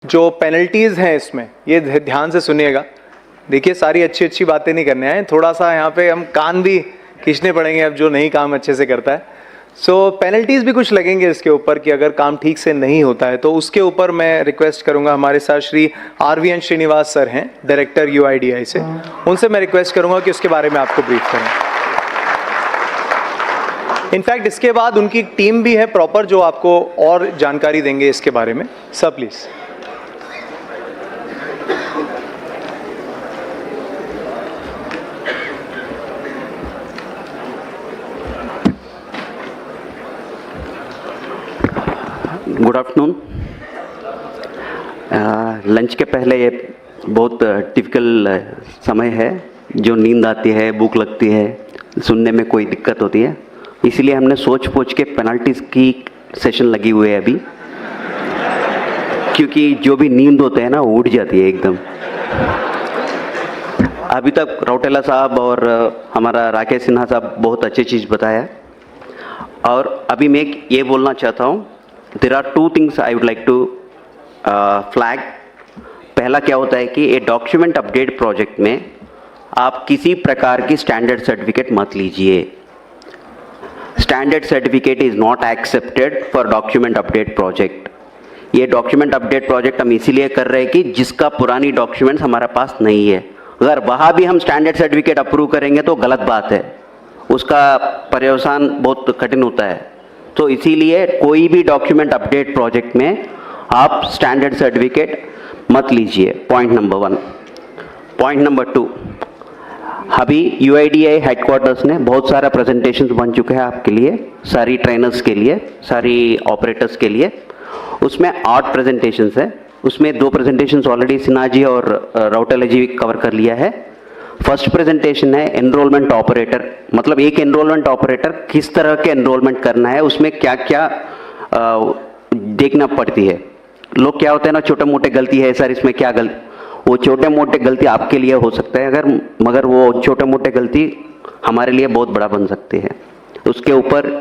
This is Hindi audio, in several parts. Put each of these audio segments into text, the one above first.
जो पेनल्टीज़ हैं इसमें, ये ध्यान से सुनिएगा। देखिए, सारी अच्छी अच्छी बातें नहीं करने आए, थोड़ा सा यहाँ पे हम कान भी खींचने पड़ेंगे अब जो नहीं काम अच्छे से करता है। सो पेनल्टीज़ भी कुछ लगेंगे इसके ऊपर कि अगर काम ठीक से नहीं होता है तो उसके ऊपर मैं रिक्वेस्ट करूँगा, हमारे साथ श्री RVN श्रीनिवास सर हैं, डायरेक्टर UIDAI से, उनसे मैं रिक्वेस्ट करूँगा कि उसके बारे में आपको ब्रीफ करें। इनफैक्ट इसके बाद उनकी टीम भी है प्रॉपर जो आपको और जानकारी देंगे इसके बारे में। Sir please. Good afternoon. Lunch के पहले ये बहुत टिपिकल समय है, जो नींद आती है, भूख लगती है, सुनने में कोई दिक्कत होती है, इसलिए हमने सोच पोच के पेनल्टीज की सेशन लगी हुई है अभी, क्योंकि जो भी नींद होते हैं ना वो उड़ जाती है एकदम। अभी तक रौटेला साहब और हमारा राकेश सिन्हा साहब बहुत अच्छी चीज़ बताया, और अभी मैं ये बोलना चाहता हूँ, there are two things I would like to flag. पहला क्या होता है कि ये डॉक्यूमेंट अपडेट प्रोजेक्ट में आप किसी प्रकार की स्टैंडर्ड सर्टिफिकेट मत लीजिए। Standard certificate is not accepted for document update project. ये डॉक्यूमेंट अपडेट प्रोजेक्ट हम इसीलिए कर रहे हैं कि जिसका पुरानी डॉक्यूमेंट्स हमारे पास नहीं है, अगर वहाँ भी हम स्टैंडर्ड सर्टिफिकेट अप्रूव करेंगे तो गलत बात है, उसका पर्यवसान बहुत कठिन होता है। तो इसीलिए कोई भी डॉक्यूमेंट अपडेट प्रोजेक्ट में आप स्टैंडर्ड सर्टिफिकेट मत लीजिए, पॉइंट नंबर 1। पॉइंट नंबर 2, अभी UIDAI हेडक्वार्टर्स ने बहुत सारा प्रेजेंटेशंस बन चुके हैं आपके लिए, सारी ट्रेनर्स के लिए, सारी ऑपरेटर्स के लिए। उसमें 8 प्रेजेंटेशंस है, उसमें 2 प्रेजेंटेशंस ऑलरेडी सिन्हा जी और रौटेला जी कवर कर लिया है। फर्स्ट प्रेजेंटेशन है एनरोलमेंट ऑपरेटर, मतलब एक एनरोलमेंट ऑपरेटर किस तरह के एनरोलमेंट करना है, उसमें क्या क्या देखना पड़ती है। लोग क्या होते हैं ना, छोटे मोटे गलती है सर इसमें क्या गलती, वो छोटे मोटे गलती आपके लिए हो सकता है अगर, मगर वो छोटे मोटे गलती हमारे लिए बहुत बड़ा बन सकते हैं। उसके ऊपर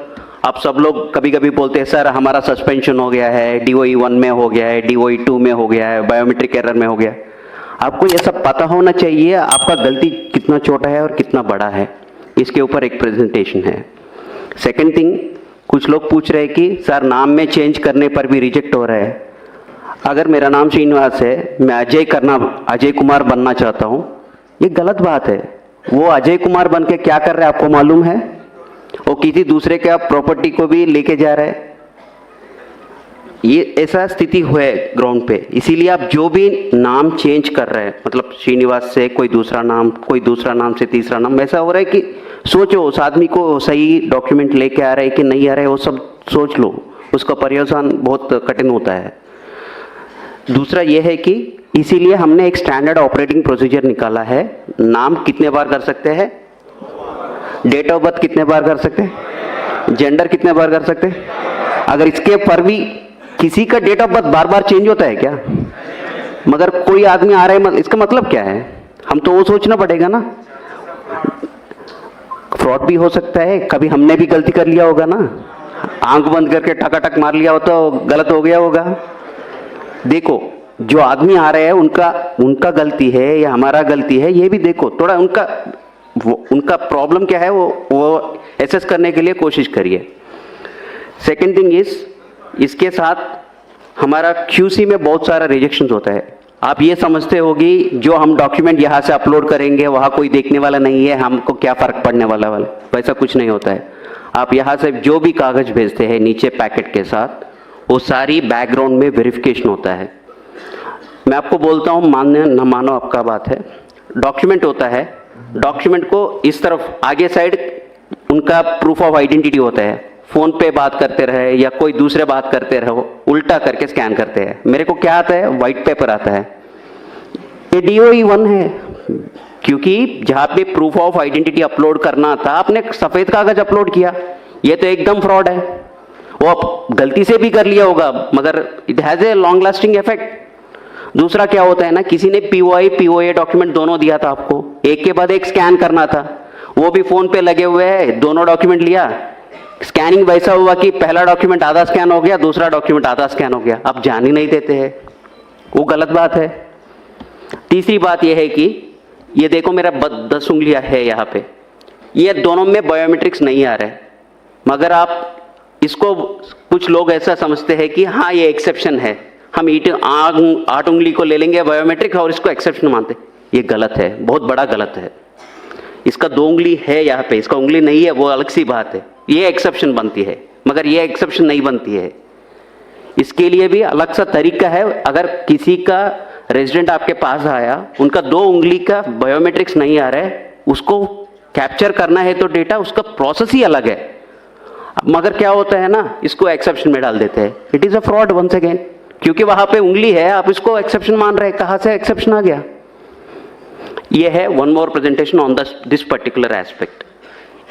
आप सब लोग कभी कभी बोलते हैं सर हमारा सस्पेंशन हो गया है, DOE 1 में हो गया है, DOE 2 में हो गया है, बायोमेट्रिक एरर में हो गया है। आपको ये सब पता होना चाहिए आपका गलती कितना छोटा है और कितना बड़ा है, इसके ऊपर एक प्रेजेंटेशन है। सेकंड थिंग, कुछ लोग पूछ रहे हैं कि सर नाम में चेंज करने पर भी रिजेक्ट हो रहा है। अगर मेरा नाम श्रीनिवास है, मैं अजय कुमार बनना चाहता हूँ, ये गलत बात है। वो अजय कुमार बन के क्या कर रहा है आपको मालूम है? वो किसी दूसरे के प्रॉपर्टी को भी लेके जा रहा है। ये ऐसा स्थिति हुआ है ग्राउंड पे, इसीलिए आप जो भी नाम चेंज कर रहे हैं, मतलब श्रीनिवास से कोई दूसरा नाम से तीसरा नाम, ऐसा हो रहा है कि सोचो उस आदमी को सही डॉक्यूमेंट लेके आ रहा है कि नहीं आ रहा है, वो सब सोच लो, उसका पर्यवसान बहुत कठिन होता है। दूसरा ये है कि इसीलिए हमने एक स्टैंडर्ड ऑपरेटिंग प्रोसीजर निकाला है। नाम कितने बार कर सकते हैं, डेट ऑफ बर्थ कितने बार कर सकते हैं, जेंडर कितने बार कर सकते हैं। अगर इसके पर भी किसी का डेट ऑफ बर्थ बार बार चेंज होता है क्या? मगर कोई आदमी आ रहा है, इसका मतलब क्या है? हम तो वो सोचना पड़ेगा ना, फ्रॉड भी हो सकता है, कभी हमने भी गलती कर लिया होगा ना, आंख बंद करके टकाटक मार लिया हो तो गलत हो गया होगा। देखो जो आदमी आ रहे हैं उनका गलती है या हमारा गलती है, ये भी देखो थोड़ा, उनका प्रॉब्लम क्या है वो एसेस करने के लिए कोशिश करिए। सेकेंड थिंग इज, इसके साथ हमारा QC में बहुत सारा रिजेक्शन होता है। आप ये समझते होगी जो हम डॉक्यूमेंट यहाँ से अपलोड करेंगे वहाँ कोई देखने वाला नहीं है, हमको क्या फ़र्क पड़ने वाला, वैसा कुछ नहीं होता है। आप यहाँ से जो भी कागज़ भेजते हैं नीचे पैकेट के साथ, वो सारी बैकग्राउंड में वेरिफिकेशन होता है। मैं आपको बोलता हूँ, मानने न मानो आपका बात है, डॉक्यूमेंट होता है, डॉक्यूमेंट को इस तरफ आगे साइड उनका प्रूफ ऑफ आइडेंटिटी होता है, फ़ोन पे बात करते रहे या कोई दूसरे बात करते रहो, उल्टा करके स्कैन करते हैं। मेरे को क्या आता है, वाइट पेपर आता है, ये DOE 1 है, क्योंकि जहाँ पे प्रूफ ऑफ आइडेंटिटी अपलोड करना था आपने सफ़ेद कागज अपलोड किया, ये तो एकदम फ्रॉड है। वो आप गलती से भी कर लिया होगा मगर it has a long lasting effect. दूसरा क्या होता है ना, किसी ने POA डॉक्यूमेंट दोनों दिया था आपको, एक के बाद एक स्कैन करना था, वो भी फ़ोन पे लगे हुए हैं, दोनों डॉक्यूमेंट लिया, स्कैनिंग वैसा हुआ कि पहला डॉक्यूमेंट आधा स्कैन हो गया, दूसरा डॉक्यूमेंट आधा स्कैन हो गया, आप जान ही नहीं देते हैं। वो गलत बात है। तीसरी बात यह है कि ये देखो मेरा 10 उंगलियां है यहाँ पे, ये दोनों में बायोमेट्रिक्स नहीं आ रहा है, मगर आप इसको कुछ लोग ऐसा समझते हैं कि हाँ ये एक्सेप्शन है, हम 8 उंगली को ले लेंगे बायोमेट्रिक और इसको एक्सेप्शन मानते। ये गलत है, बहुत बड़ा गलत है। इसका 2 उंगली है यहाँ पे, इसका उंगली नहीं है, वो अलग सी बात है, ये एक्सेप्शन बनती है, मगर ये एक्सेप्शन नहीं बनती है। इसके लिए भी अलग सा तरीका है। अगर किसी का रेजिडेंट आपके पास आया, उनका 2 उंगली का बायोमेट्रिक्स नहीं आ रहा है, उसको कैप्चर करना है तो डेटा, उसका प्रोसेस ही अलग है, मगर क्या होता है ना, इसको एक्सेप्शन में डाल देते हैं। It is a fraud once again, क्योंकि वहां पे उंगली है, आप इसको एक्सेप्शन मान रहे हैं, कहां से एक्सेप्शन आ गया। ये है one more presentation on this particular aspect.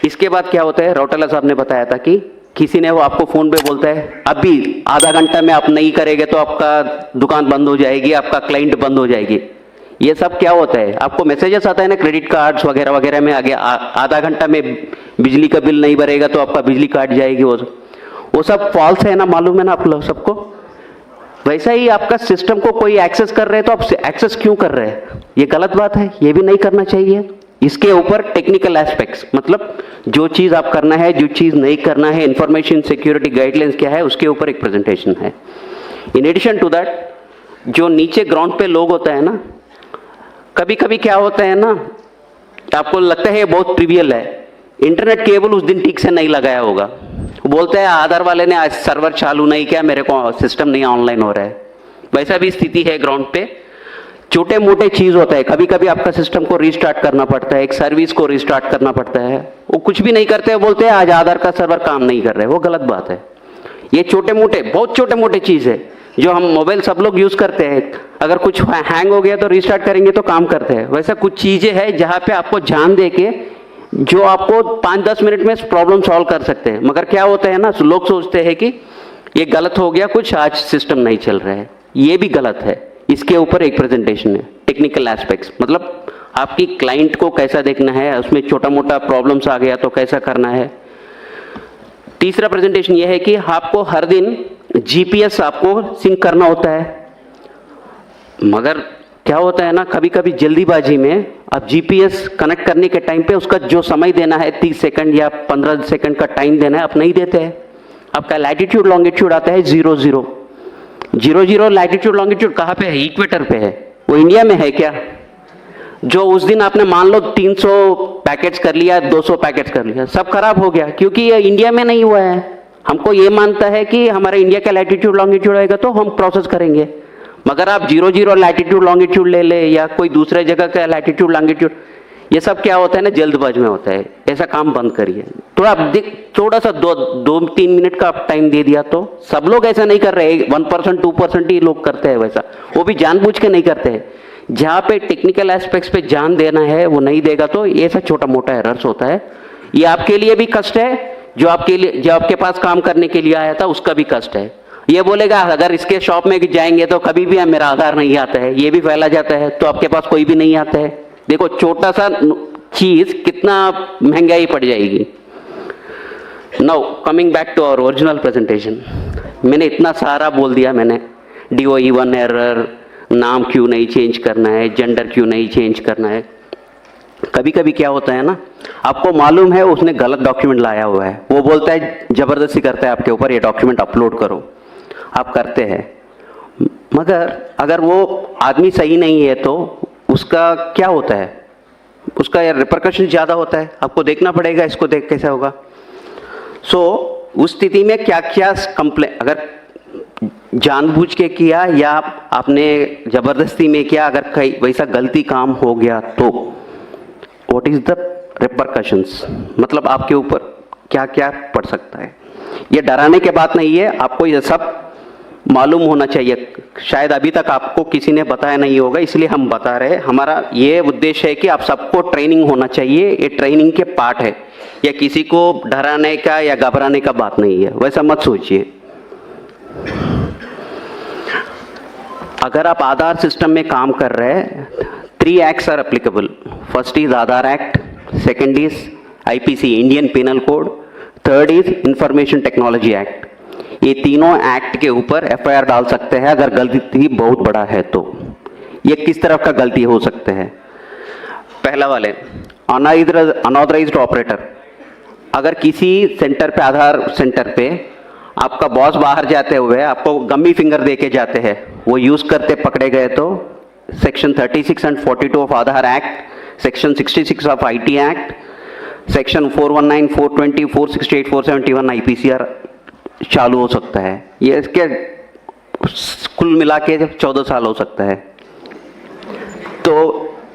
इसके बाद क्या होता है, रौटेला साहब ने बताया था कि किसी ने वो आपको फोन पे बोलता है अभी आधा घंटा में आप नहीं करेंगे तो आपका दुकान बंद हो जाएगी, आपका क्लाइंट बंद हो जाएगी। ये सब क्या होता है, आपको मैसेजेस आता है ना क्रेडिट कार्ड्स वगैरह वगैरह में, आगे आधा घंटा में बिजली का बिल नहीं भरेगा तो आपका बिजली काट जाएगी। वो सब फॉल्स है ना, मालूम है ना आप लोग सबको। वैसा ही आपका सिस्टम को कोई एक्सेस कर रहे हैं तो आप एक्सेस क्यों कर रहे हैं, ये गलत बात है, ये भी नहीं करना चाहिए। इसके ऊपर टेक्निकल एस्पेक्ट्स, मतलब जो चीज आप करना है, जो चीज नहीं करना है, इंफॉर्मेशन सिक्योरिटी गाइडलाइंस क्या है, उसके ऊपर एक प्रेजेंटेशन है। इन एडिशन टू दैट, जो नीचे ग्राउंड पे लोग होता है ना, कभी कभी क्या होता है ना, आपको लगता है ये बहुत ट्रिवियल है, इंटरनेट केबल उस दिन ठीक से नहीं लगाया होगा, बोलते हैं आधार वाले ने आज सर्वर चालू नहीं किया, मेरे को सिस्टम नहीं ऑनलाइन हो रहा है। वैसा भी स्थिति है ग्राउंड पे। छोटे मोटे चीज होता है, कभी कभी आपका सिस्टम को रिस्टार्ट करना पड़ता है, एक सर्विस को रिस्टार्ट करना पड़ता है, वो कुछ भी नहीं करते, बोलते हैं आज आधार का सर्वर काम नहीं कर रहे, वो गलत बात है। ये छोटे मोटे, बहुत छोटे मोटे चीज है जो हम मोबाइल सब लोग यूज करते हैं, अगर कुछ हैंग हो गया तो रिस्टार्ट करेंगे तो काम करते हैं। वैसा कुछ चीजें हैं जहां पे आपको ध्यान दे के जो आपको 5-10 मिनट में प्रॉब्लम सॉल्व कर सकते हैं, मगर क्या होता है ना, लोग सोचते हैं कि ये गलत हो गया कुछ, आज सिस्टम नहीं चल रहा है, ये भी गलत है। इसके ऊपर एक प्रेजेंटेशन है, टेक्निकल एस्पेक्ट्स, मतलब आपकी क्लाइंट को कैसा देखना है, उसमें छोटा मोटा प्रॉब्लम्स आ गया तो कैसा करना है। तीसरा प्रेजेंटेशन ये है कि आपको हर दिन जीपीएस आपको सिंक करना होता है, मगर क्या होता है ना, कभी कभी जल्दीबाजी में आप जीपीएस कनेक्ट करने के टाइम पे उसका जो समय देना है 30 सेकंड या 15 सेकंड का टाइम देना है, आप नहीं देते हैं। आपका लैटिट्यूड लॉन्गिट्यूड आता है 00 लैटिट्यूड लॉन्गिट्यूड कहाँ पे है, इक्वेटर पे है, वो इंडिया में है क्या? जो उस दिन आपने मान लो 300 पैकेट्स कर लिया, 200 पैकेट्स कर लिया, सब खराब हो गया, क्योंकि ये इंडिया में नहीं हुआ है। हमको ये मानता है कि हमारा इंडिया का लैटिट्यूड लॉन्गिट्यूड आएगा तो हम प्रोसेस करेंगे, मगर आप 00 लैटिट्यूड लॉन्गिट्यूड ले ले या कोई दूसरे जगह का लैटिट्यूड लॉन्गिट्यूड, ये सब क्या होता है ना, जल्दबाजी में होता है। ऐसा काम बंद करिए। तो आप थोड़ा सा 2-3 मिनट का आप टाइम दे दिया तो सब लोग ऐसा नहीं कर रहे, 1% 2% ही लोग करते हैं वैसा, वो भी जानबूझ के नहीं करते हैं। जहाँ पे टेक्निकल एस्पेक्ट्स पे ध्यान देना है वो नहीं देगा तो ये ऐसा छोटा मोटा एरर्स होता है। ये आपके लिए भी कष्ट है, जो आपके पास काम करने के लिए आया था उसका भी कष्ट है। ये बोलेगा अगर इसके शॉप में जाएंगे तो कभी भी मेरा आधार नहीं आता है, ये भी फैला जाता है, तो आपके पास कोई भी नहीं आता है। देखो छोटा सा चीज कितना महंगाई पड़ जाएगी। Now coming back to our original presentation, मैंने इतना सारा बोल दिया, मैंने DOE1 एरर, नाम क्यों नहीं चेंज करना है, जेंडर क्यों नहीं चेंज करना है। कभी कभी क्या होता है ना, आपको मालूम है उसने गलत डॉक्यूमेंट लाया हुआ है, वो बोलता है जबरदस्ती करता है आपके ऊपर, ये डॉक्यूमेंट अपलोड करो, आप करते हैं, मगर अगर वो आदमी सही नहीं है तो उसका क्या होता है, उसका रिपरकशन ज़्यादा होता है, आपको देखना पड़ेगा, इसको देख कैसे होगा। सो उस स्थिति में क्या क्या कंप्लेन, अगर जानबूझ के किया या आपने जबरदस्ती में किया, अगर कहीं वैसा गलती काम हो गया तो व्हाट इज द रिपरकशंस, मतलब आपके ऊपर क्या क्या पड़ सकता है। ये डराने के बात नहीं है, आपको ये सब मालूम होना चाहिए। शायद अभी तक आपको किसी ने बताया नहीं होगा, इसलिए हम बता रहे हैं। हमारा ये उद्देश्य है कि आप सबको ट्रेनिंग होना चाहिए, ये ट्रेनिंग के पार्ट है, या किसी को डराने का या घबराने का बात नहीं है, वैसा मत सोचिए। अगर आप आधार सिस्टम में काम कर रहे हैं, 3 acts are applicable. First is Aadhaar act, second is IPC Indian penal code, third is information technology act. ये तीनों एक्ट के ऊपर एफआईआर डाल सकते हैं अगर गलती बहुत बड़ा है तो। ये किस तरह का गलती हो सकते हैं? पहला वाले अनऑथराइज्ड ऑपरेटर, अगर किसी सेंटर पे, आधार सेंटर पे आपका बॉस बाहर जाते हुए आपको गम्मी फिंगर देके जाते हैं, वो यूज करते पकड़े गए तो section 36 and 42 of Aadhaar act, section 66 of IT act, section 419, 420, 468, 471 आईपीसीआर चालू हो सकता है। ये इसके कुल मिला के 14 साल हो सकता है। तो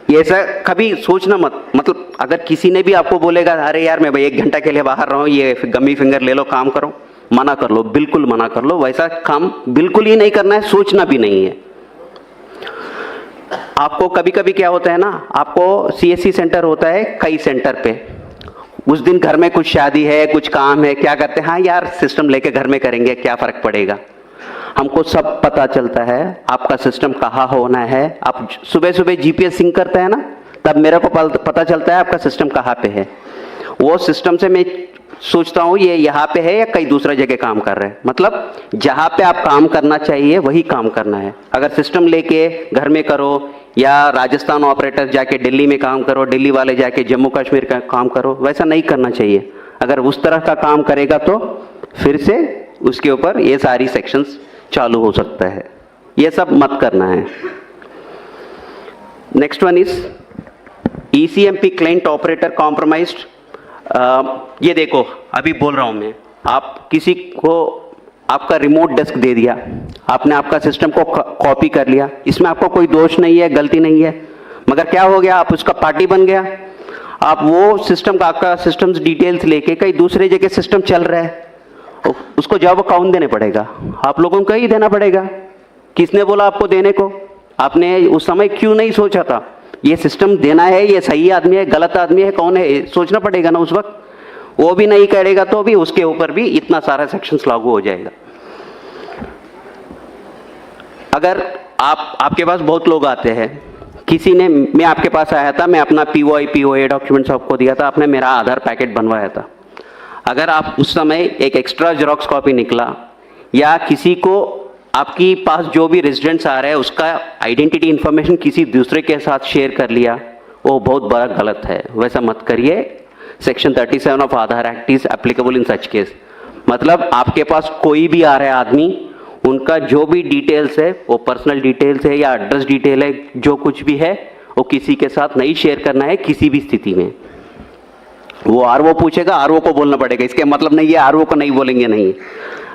ये ऐसा कभी सोचना मत, मतलब अगर किसी ने भी आपको बोलेगा अरे यार मैं भाई 1 घंटा के लिए बाहर रहा हूँ, ये गम्मी फिंगर ले लो, काम करो, मना कर लो, बिल्कुल मना कर लो। वैसा काम बिल्कुल ही नहीं करना है, सोचना भी नहीं है। आपको कभी कभी क्या होता है ना, आपको सीएससी सेंटर होता है कई सेंटर पे, उस दिन घर में कुछ शादी है, कुछ काम है, क्या करते हैं, हाँ यार सिस्टम लेके घर में करेंगे, क्या फर्क पड़ेगा। हमको सब पता चलता है आपका सिस्टम कहाँ होना है। आप सुबह सुबह जीपीएस सिंक करते हैं ना, तब मेरे को पता चलता है आपका सिस्टम कहाँ पे है। वो सिस्टम से मैं सोचता हूँ ये यहाँ पे है या कहीं दूसरा जगह काम कर रहे हैं। मतलब जहाँ पे आप काम करना चाहिए वही काम करना है। अगर सिस्टम लेके घर में करो या राजस्थान ऑपरेटर जाके दिल्ली में काम करो, दिल्ली वाले जाके जम्मू कश्मीर का काम करो, वैसा नहीं करना चाहिए। अगर उस तरह का काम करेगा तो फिर से उसके ऊपर ये सारी सेक्शंस चालू हो सकता है। ये सब मत करना है। Next one is ECMP client operator compromised. ये देखो अभी बोल रहा हूं मैं, आप किसी को आपका रिमोट डेस्क दे दिया, आपने आपका सिस्टम को कॉपी कर लिया, इसमें आपको कोई दोष नहीं है, गलती नहीं है, मगर क्या हो गया, आप उसका पार्टी बन गया। आप वो सिस्टम का, आपका सिस्टम्स डिटेल्स लेके कहीं दूसरे जगह सिस्टम चल रहा है, उसको जवाब कौन देने पड़ेगा? आप लोगों को ही देना पड़ेगा। किसने बोला आपको देने को? आपने उस समय क्यों नहीं सोचा था ये सिस्टम देना है, ये सही आदमी है, गलत आदमी है, कौन है, सोचना पड़ेगा ना उस वक्त। वो भी नहीं करेगा तो भी उसके ऊपर भी इतना सारा सेक्शंस लागू हो जाएगा। अगर आपके पास बहुत लोग आते हैं, किसी ने, मैं आपके पास आया था, मैं अपना POA डॉक्यूमेंट्स आपको दिया था, आपने मेरा आधार पैकेट बनवाया था। अगर आप उस समय एक एक्स्ट्रा जेरॉक्स कॉपी निकला या किसी को आपकी पास जो भी रेजिडेंट्स आ रहे हैं उसका आइडेंटिटी इंफॉर्मेशन किसी दूसरे के साथ शेयर कर लिया, वो बहुत बड़ा गलत है। वैसा मत करिए। Section 37 of Aadhaar act is applicable in such case. मतलब आपके पास कोई भी आ रहा है आदमी, उनका जो भी डिटेल्स है, वो पर्सनल डिटेल्स है या एड्रेस डिटेल है, जो कुछ भी है वो किसी के साथ नहीं शेयर करना है किसी भी स्थिति में। वो आरओ पूछेगा, आरओ को बोलना पड़ेगा। इसके मतलब नहीं है आरओ को नहीं बोलेंगे, नहीं।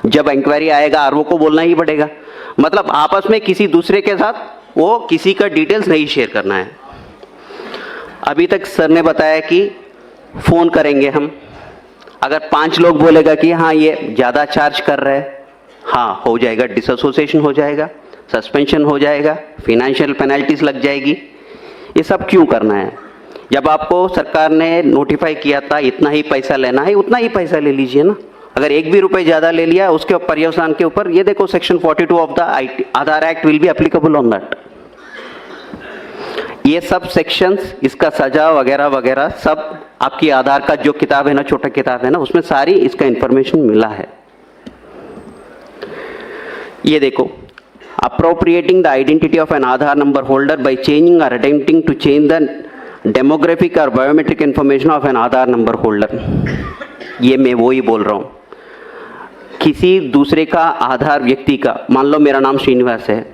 जब इंक्वायरी आएगा आरओ को बोलना ही पड़ेगा। मतलब आपस में किसी दूसरे के साथ वो किसी का डिटेल्स नहीं शेयर करना है। अभी तक सर ने बताया कि फोन करेंगे हम, अगर 5 लोग बोलेगा कि हाँ ये ज़्यादा चार्ज कर रहे हैं, हाँ हो जाएगा, डिसएसोसिएशन हो जाएगा, सस्पेंशन हो जाएगा, फिनेंशियल पेनल्टीज लग जाएगी। ये सब क्यों करना है? जब आपको सरकार ने नोटिफाई किया था इतना ही पैसा लेना है, उतना ही पैसा ले लीजिए ना। अगर 1 भी रुपए ज़्यादा ले लिया उसके पर्यवसान के ऊपर, ये देखो section 42 of the Aadhaar act will be applicable on that. ये सब सेक्शंस, इसका सजा वगैरह वगैरह सब आपकी आधार का जो किताब है ना, छोटा किताब है ना, उसमें सारी इसका इंफॉर्मेशन मिला है। ये देखो, appropriating the identity of an Aadhaar number holder by changing or attempting to change the demographic or biometric information of an Aadhaar number holder। ये मैं वो ही बोल रहा हूँ। किसी दूसरे का आधार व्यक्ति का, मान लो मेरा नाम श्रीनिवास है,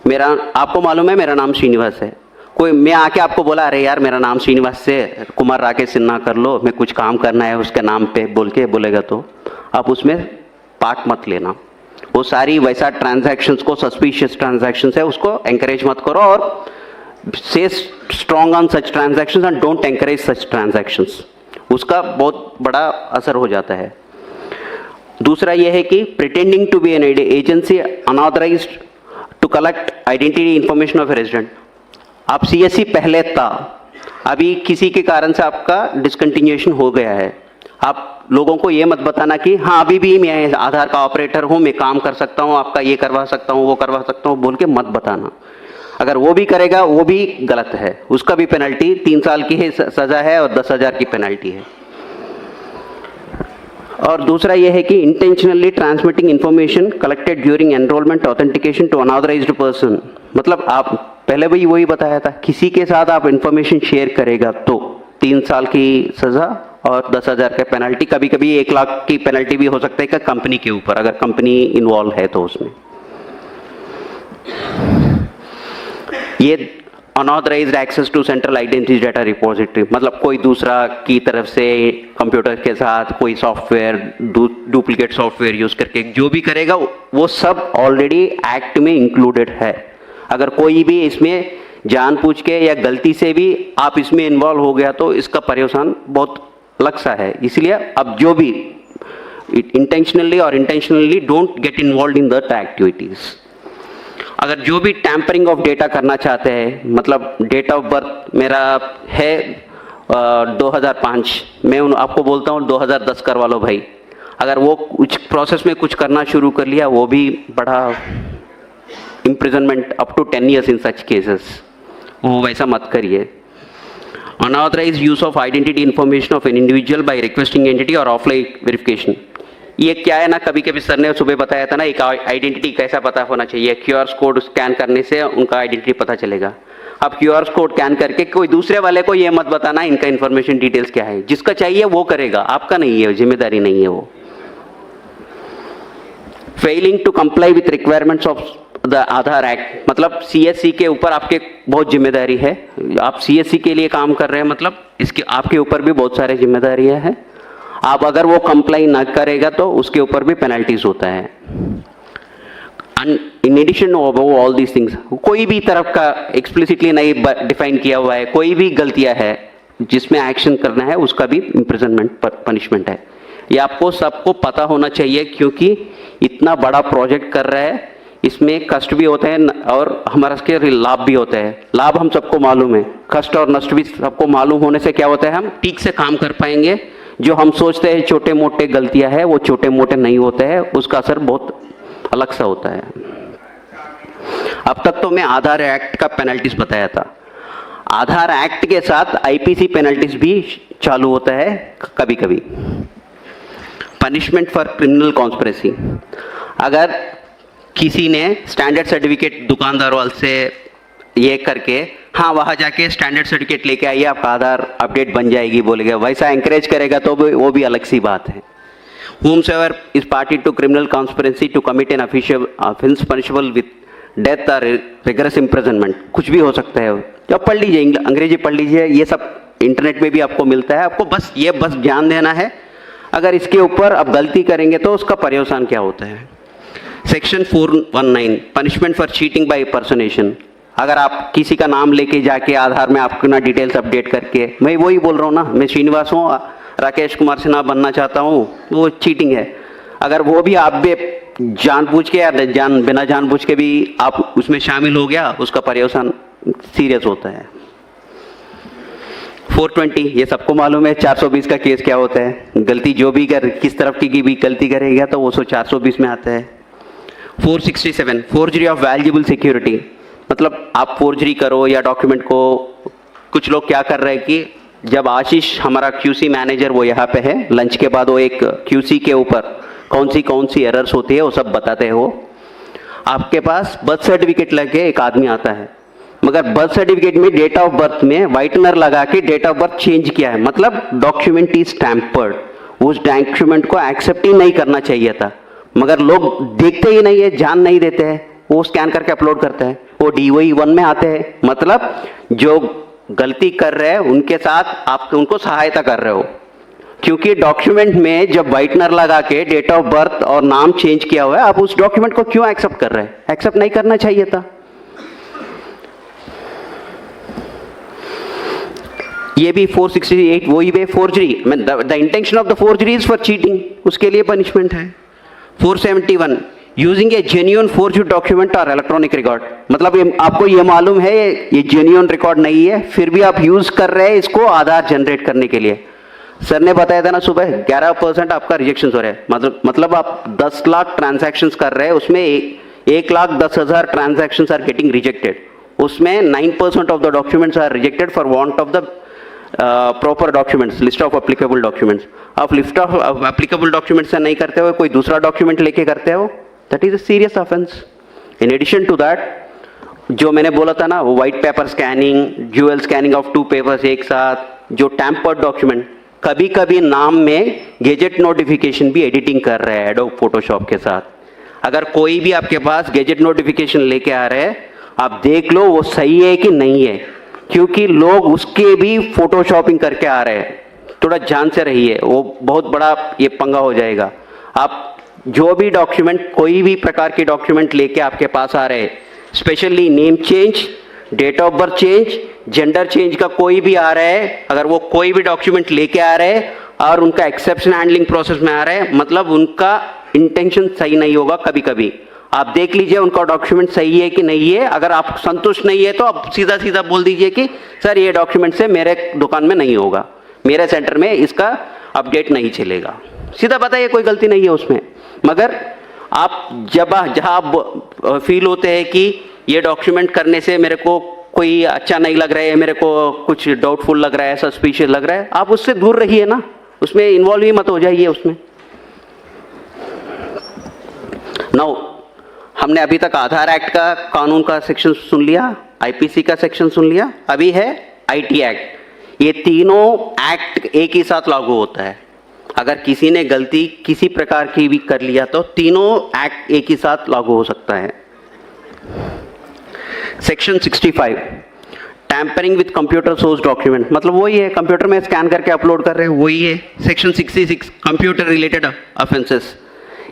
मेरा, आपको मालूम है मेरा नाम श्रीनिवास है, कोई मैं आके आपको बोला अरे यार मेरा नाम श्रीनिवास से कुमार राकेश सिन्हा कर लो, मैं कुछ काम करना है उसके नाम पे बोल के बोलेगा, तो आप उसमें पार्ट मत लेना। वो सारी वैसा ट्रांजैक्शंस को, सस्पिशियस ट्रांजैक्शंस है, उसको एंकरेज मत करो और से strong on such transactions and don't encourage such transactions. उसका बहुत बड़ा असर हो जाता है। दूसरा यह है कि pretending to be an agency unauthorised to collect identity information of a resident. आप सीएससी पहले था, अभी किसी के कारण से आपका डिसकंटिन्यूएशन हो गया है, आप लोगों को ये मत बताना कि हाँ अभी भी मैं आधार का ऑपरेटर हूँ, मैं काम कर सकता हूँ, आपका ये करवा सकता हूँ, वो करवा सकता हूँ बोल के मत बताना। अगर वो भी करेगा वो भी गलत है, उसका भी पेनल्टी 3 साल की है सज़ा है और 10,000 की पेनल्टी है। और दूसरा ये है कि intentionally transmitting information collected during enrolment authentication to unauthorised person. मतलब आप पहले भी वही बताया था, किसी के साथ आप इन्फॉर्मेशन शेयर करेगा तो 3 साल की सजा और 10,000 का पेनल्टी, कभी कभी 1 लाख की पेनल्टी भी हो सकता है कि कंपनी के ऊपर, अगर कंपनी इन्वॉल्व है तो उसमें। ये unauthorised access to central identity data repository, मतलब कोई दूसरा की तरफ से कंप्यूटर के साथ कोई सॉफ्टवेयर डुप्लीकेट सॉफ्टवेयर यूज करके जो भी करेगा वो सब ऑलरेडी एक्ट में इंक्लूडेड है। अगर कोई भी इसमें जानबूझ के या गलती से भी आप इसमें इन्वॉल्व हो गया तो इसका पर्यवसान बहुत अलग सा है। इसलिए अब जो भी इंटेंशनली और intentionally don't get involve in that activities. अगर जो भी टैंपरिंग ऑफ डेटा करना चाहते हैं, मतलब डेट ऑफ बर्थ मेरा है 2005, मैं आपको बोलता हूँ 2010 करवा लो भाई, अगर वो कुछ प्रोसेस में कुछ करना शुरू कर लिया, वो भी बड़ा imprisonment up to 10 years in such cases, वो वैसा मत करिए। Unauthorized use of identity information of an individual by requesting entity or offline verification, ये क्या है ना, कभी कभी सर ने सुबह बताया था ना, एक आइडेंटिटी कैसा पता होना चाहिए, QR कोड स्कैन करने से उनका आइडेंटिटी पता चलेगा। अब QR कोड स्कैन करके कोई दूसरे वाले को ये मत बताना इनका इन्फॉर्मेशन डिटेल्स क्या है, जिसका चाहिए वो करेगा, आपका नहीं है, जिम्मेदारी नहीं है वो। Failing to comply with requirements of the Aadhaar act, मतलब CSC के ऊपर आपके बहुत जिम्मेदारी है, आप CSC के लिए काम कर रहे हैं, मतलब इसके आपके ऊपर भी बहुत सारे जिम्मेदारियां हैं। आप अगर वो कंप्लाई ना करेगा तो उसके ऊपर भी पेनल्टीज होता है। In addition of all these things, कोई भी तरफ का एक्सप्लिसिटली नहीं डिफाइन किया हुआ है, कोई भी गलतियां है जिसमें एक्शन करना है उसका भी इम्प्रिजनमेंट पनिशमेंट है। ये आपको सबको पता होना चाहिए, क्योंकि इतना बड़ा प्रोजेक्ट कर रहा है, इसमें कष्ट भी होते हैं और हमारा इसके लाभ भी होते हैं। लाभ हम सबको मालूम है, कष्ट और नष्ट भी सबको मालूम होने से क्या होता है, हम ठीक से काम कर पाएंगे। जो हम सोचते हैं छोटे मोटे गलतियां हैं, वो छोटे मोटे नहीं होते हैं, उसका असर बहुत अलग सा होता है। अब तक तो मैं आधार एक्ट का पेनल्टीज बताया था, आधार एक्ट के साथ IPC पेनल्टीज भी चालू होता है कभी कभी। पनिशमेंट फॉर क्रिमिनल कॉन्स्पिरेसी, अगर किसी ने स्टैंडर्ड सर्टिफिकेट दुकानदार वाले से ये करके, हाँ वहाँ जाके स्टैंडर्ड सर्टिफिकेट लेके आइए आपका आधार अपडेट बन जाएगी बोलेगा, वैसा एंकरेज करेगा तो वो भी अलग सी बात है। Whomsoever is party to criminal conspiracy to commit an offense punishable with death or rigorous imprisonment, कुछ भी हो सकता है। जब पढ़ लीजिए, अंग्रेजी पढ़ लीजिए, ये सब इंटरनेट में भी आपको मिलता है, आपको बस ध्यान देना है। अगर इसके ऊपर आप गलती करेंगे तो उसका पर्यवसान क्या होता है। Section 419 punishment for cheating by personation, अगर आप किसी का नाम लेके जाके आधार में अपना डिटेल्स अपडेट करके, मैं वही बोल रहा हूँ ना, मैं श्रीनिवास हूँ, राकेश कुमार सिन्हा बनना चाहता हूँ, वो चीटिंग है। अगर वो भी आप भी जानबूझ के या बिना जानबूझ के भी आप उसमें शामिल हो गया, उसका पर्यवसान सीरियस होता है। 420 ये सबको मालूम है, 420 का केस क्या होता है, गलती जो भी किस तरफ की भी गलती करेगा तो वो 420 में आता है। 467 फोर्जरी ऑफ वैल्यूएबल सिक्योरिटी, मतलब आप फोर्जरी करो या डॉक्यूमेंट को, कुछ लोग क्या कर रहे हैं कि जब आशीष हमारा QC मैनेजर वो यहाँ पे है, लंच के बाद वो एक QC के ऊपर कौन सी एरर्स होती है वो सब बताते हैं। वो आपके पास बर्थ सर्टिफिकेट लगे एक आदमी आता है, मगर बर्थ सर्टिफिकेट में डेट ऑफ बर्थ में व्हाइटनर लगा के डेट ऑफ बर्थ चेंज किया है, मतलब डॉक्यूमेंट इज टैम्पर्ड। उस डॉक्यूमेंट को एक्सेप्ट ही नहीं करना चाहिए था, मगर लोग देखते ही नहीं है, जान नहीं देते हैं, वो स्कैन करके अपलोड करते हैं, वो DOE 1 में आते हैं। मतलब जो गलती कर रहे हैं उनके साथ आप उनको सहायता कर रहे हो, क्योंकि डॉक्यूमेंट में जब व्हाइटनर लगा के डेट ऑफ बर्थ और नाम चेंज किया हुआ है, आप उस डॉक्यूमेंट को क्यों एक्सेप्ट कर रहे हैं? एक्सेप्ट नहीं करना चाहिए था। ये भी 468 वही वे forgery, the intention of the forgery is for cheating, उसके लिए पनिशमेंट है। 471 using a genuine forged document और इलेक्ट्रॉनिक रिकॉर्ड, मतलब आपको ये मालूम है ये जेन्युइन रिकॉर्ड नहीं है, फिर भी आप यूज कर रहे हैं इसको आधार जनरेट करने के लिए। सर ने बताया था ना सुबह 11% आपका रिजेक्शन हो रहा है, मतलब आप 10 लाख ट्रांजैक्शंस कर रहे हैं, उसमें 1,10,000 ट्रांजैक्शंस आर गेटिंग रिजेक्टेड, उसमें 9% of the documents are rejected for want of the proper documents, list of applicable documents, आप लिस्ट ऑफ एप्लीकेबल डॉक्यूमेंट्स से नहीं करते हो, कोई दूसरा डॉक्यूमेंट लेके करते हो, that is a serious offence. In addition to that, जो मैंने बोला था ना, वो white paper scanning, dual scanning of 2 papers एक साथ, जो टैम्पर्ड डॉक्यूमेंट, कभी कभी नाम में गेजेट नोटिफिकेशन भी एडिटिंग कर रहे हैं एडोब फोटोशॉप के साथ। अगर कोई भी आपके पास गेजेट नोटिफिकेशन लेके आ रहे हैं, आप देख लो वो सही है कि नहीं है, क्योंकि लोग उसके भी फोटोशॉपिंग करके आ रहे हैं। थोड़ा ध्यान से रहिए, वो बहुत बड़ा ये पंगा हो जाएगा। आप जो भी डॉक्यूमेंट, कोई भी प्रकार के डॉक्यूमेंट लेके आपके पास आ रहे हैं, specially name change, date of birth change, gender change का कोई भी आ रहा है, अगर वो कोई भी डॉक्यूमेंट लेके आ रहे हैं और उनका एक्सेप्शन हैंडलिंग प्रोसेस में आ रहा है, मतलब उनका इंटेंशन सही नहीं होगा। कभी कभी आप देख लीजिए उनका डॉक्यूमेंट सही है कि नहीं है। अगर आप संतुष्ट नहीं है तो आप सीधा सीधा बोल दीजिए कि सर ये डॉक्यूमेंट से मेरे दुकान में नहीं होगा, मेरे सेंटर में इसका अपडेट नहीं चलेगा। सीधा बताइए, कोई गलती नहीं है उसमें। मगर आप जहाँ आप फील होते हैं कि ये डॉक्यूमेंट करने से मेरे को कोई अच्छा नहीं लग रहा है, मेरे को कुछ डाउटफुल लग रहा है, सस्पिशियस लग रहा है, आप उससे दूर रहिए ना, उसमें इन्वॉल्व ही मत हो जाइए उसमें। नाउ, हमने अभी तक आधार एक्ट का कानून का सेक्शन सुन लिया, आईपीसी का सेक्शन सुन लिया, अभी है आईटी एक्ट। ये तीनों एक्ट एक ही साथ लागू होता है। अगर किसी ने गलती किसी प्रकार की भी कर लिया तो तीनों एक्ट एक ही साथ लागू हो सकता है। Section 65, tampering with computer source document, मतलब वही है, कंप्यूटर में स्कैन करके अपलोड कर रहे हैं, वही है। सेक्शन 66, कंप्यूटर रिलेटेड ऑफेंसेस,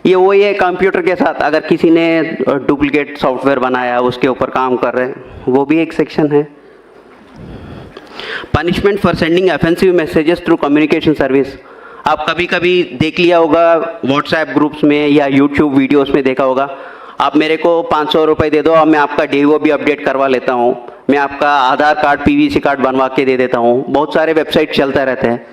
ये वही है। कंप्यूटर के साथ अगर किसी ने डुप्लीकेट सॉफ्टवेयर बनाया, उसके ऊपर काम कर रहे हैं, वो भी एक सेक्शन है। Punishment for sending offensive messages through communication service, आप कभी कभी देख लिया होगा व्हाट्सएप ग्रुप्स में या यूट्यूब वीडियोस में देखा होगा, आप मेरे को 500 रुपये दे दो और मैं आपका DO भी अपडेट करवा लेता हूँ, मैं आपका आधार कार्ड PVC कार्ड बनवा के दे देता हूँ। बहुत सारे वेबसाइट चलता रहते हैं,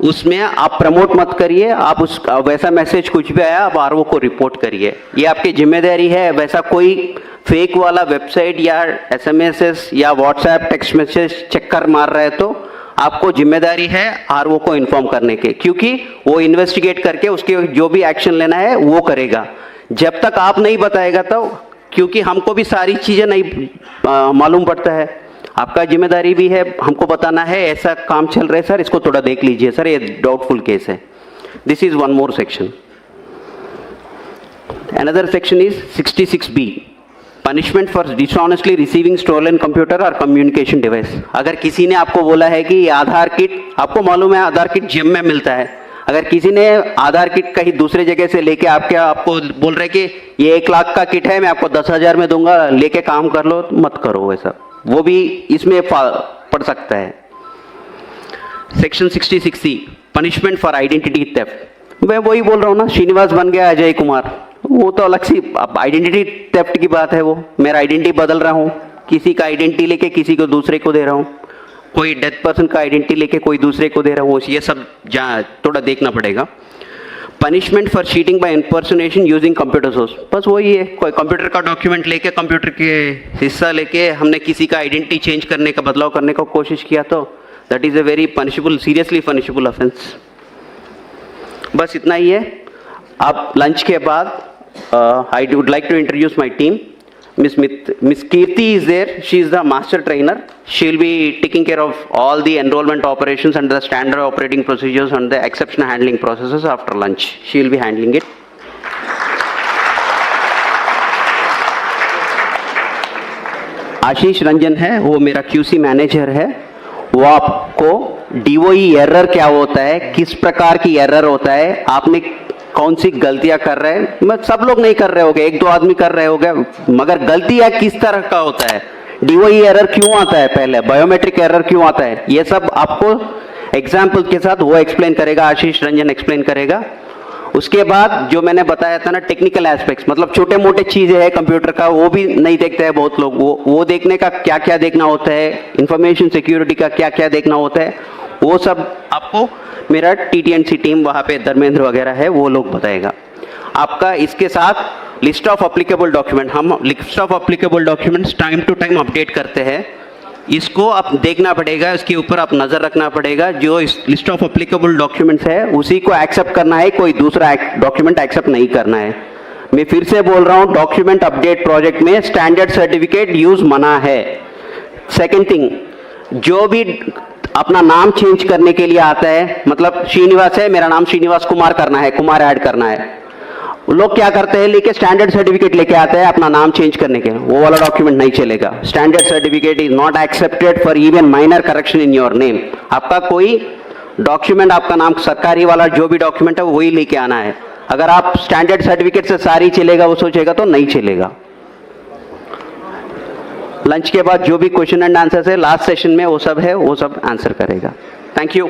उसमें आप प्रमोट मत करिए। आप उस वैसा मैसेज कुछ भी आया आप RO को रिपोर्ट करिए, ये आपकी जिम्मेदारी है। वैसा कोई फेक वाला वेबसाइट या SMS या व्हाट्सएप टेक्स्ट मैसेज चक्कर मार रहा है तो आपको जिम्मेदारी है RO को इन्फॉर्म करने के, क्योंकि वो इन्वेस्टिगेट करके उसके जो भी एक्शन लेना है वो करेगा। जब तक आप नहीं बताएगा तो, क्योंकि हमको भी सारी चीज़ें नहीं मालूम पड़ता है, आपका जिम्मेदारी भी है, हमको बताना है ऐसा काम चल रहा है सर, इसको थोड़ा देख लीजिए सर, ये डाउटफुल केस है। This is one more section. Another section is 66B, punishment for dishonestly receiving stolen computer और कम्युनिकेशन डिवाइस। अगर किसी ने आपको बोला है कि आधार किट, आपको मालूम है आधार किट जिम में मिलता है, अगर किसी ने आधार किट कहीं दूसरे जगह से लेके आपको बोल रहे कि ये 1 लाख का किट है, मैं आपको 10,000 में दूंगा, लेके काम कर लो, मत करो वैसा, वो भी इसमें पड़ सकता है। Section 66C, punishment for identity theft. मैं वही बोल रहा हूँ ना, श्रीनिवास बन गया अजय कुमार, वो तो अलग सी आइडेंटिटी थेफ्ट की बात है। वो मेरा आइडेंटिटी बदल रहा हूँ, किसी का आइडेंटिटी लेके किसी को दूसरे को दे रहा हूँ, कोई डेथ पर्सन का आइडेंटिटी लेके कोई दूसरे को दे रहा हूँ, ये सब थोड़ा देखना पड़ेगा। Punishment for cheating by impersonation using computer source, बस वही है, कोई कंप्यूटर का डॉक्यूमेंट लेके, कंप्यूटर के हिस्सा लेके हमने किसी का आइडेंटिटी चेंज करने का, बदलाव करने का कोशिश किया तो that is a very punishable, seriously punishable offence. बस इतना ही है। अब लंच के बाद I would like to introduce my team. Miss Kirti is there. She is the master trainer. She will be taking care of all the enrollment operations and the standard operating procedures and the exception handling processes after lunch. She will be handling it. आशीष रंजन है, वो मेरा QC मैनेजर है। वो आपको DOE एरर क्या होता है, किस प्रकार की एरर होता है, आपने कौन सी गलतियां कर रहे हैं, मैं सब लोग नहीं कर रहे होंगे, 1-2 आदमी कर रहे होंगे, मगर गलतियां किस तरह का होता है, DOE एरर क्यों आता है, पहले बायोमेट्रिक एरर क्यों आता है, ये सब आपको एग्जाम्पल के साथ वो एक्सप्लेन करेगा, आशीष रंजन एक्सप्लेन करेगा। उसके बाद जो मैंने बताया था ना टेक्निकल एस्पेक्ट्स, मतलब छोटे मोटे चीजें हैं कंप्यूटर का, वो भी नहीं देखते हैं बहुत लोग, वो देखने का क्या क्या देखना होता है, इंफॉर्मेशन सिक्योरिटी का क्या क्या देखना होता है, वो सब आपको मेरा TTNC टीम वहाँ पे धर्मेंद्र वगैरह है, वो लोग बताएगा। आपका इसके साथ लिस्ट ऑफ एप्लीकेबल डॉक्यूमेंट, हम list of applicable documents time to time update करते हैं। इसको आप देखना पड़ेगा, इसके ऊपर आप नज़र रखना पड़ेगा। जो इस लिस्ट ऑफ एप्लीकेबल डॉक्यूमेंट्स है उसी को एक्सेप्ट करना है, कोई दूसरा डॉक्यूमेंट एक्सेप्ट नहीं करना है। मैं फिर से बोल रहा हूँ, डॉक्यूमेंट अपडेट प्रोजेक्ट में स्टैंडर्ड सर्टिफिकेट यूज मना है। सेकेंड थिंग, जो भी अपना नाम चेंज करने के लिए आता है, मतलब श्रीनिवास है, मेरा नाम श्रीनिवास कुमार करना है, कुमार ऐड करना है, लोग क्या करते हैं, लेके स्टैंडर्ड सर्टिफिकेट लेके आते हैं अपना नाम चेंज करने के, वो वाला डॉक्यूमेंट नहीं चलेगा। Standard certificate is not accepted for even minor correction in your name. आपका कोई डॉक्यूमेंट, आपका नाम सरकारी वाला जो भी डॉक्यूमेंट है वही लेके आना है। अगर आप स्टैंडर्ड सर्टिफिकेट से सारी चलेगा वो सोचेगा तो नहीं चलेगा। लंच के बाद जो भी क्वेश्चन एंड आंसर है लास्ट सेशन में वो सब है, वो सब आंसर करेगा। Thank you.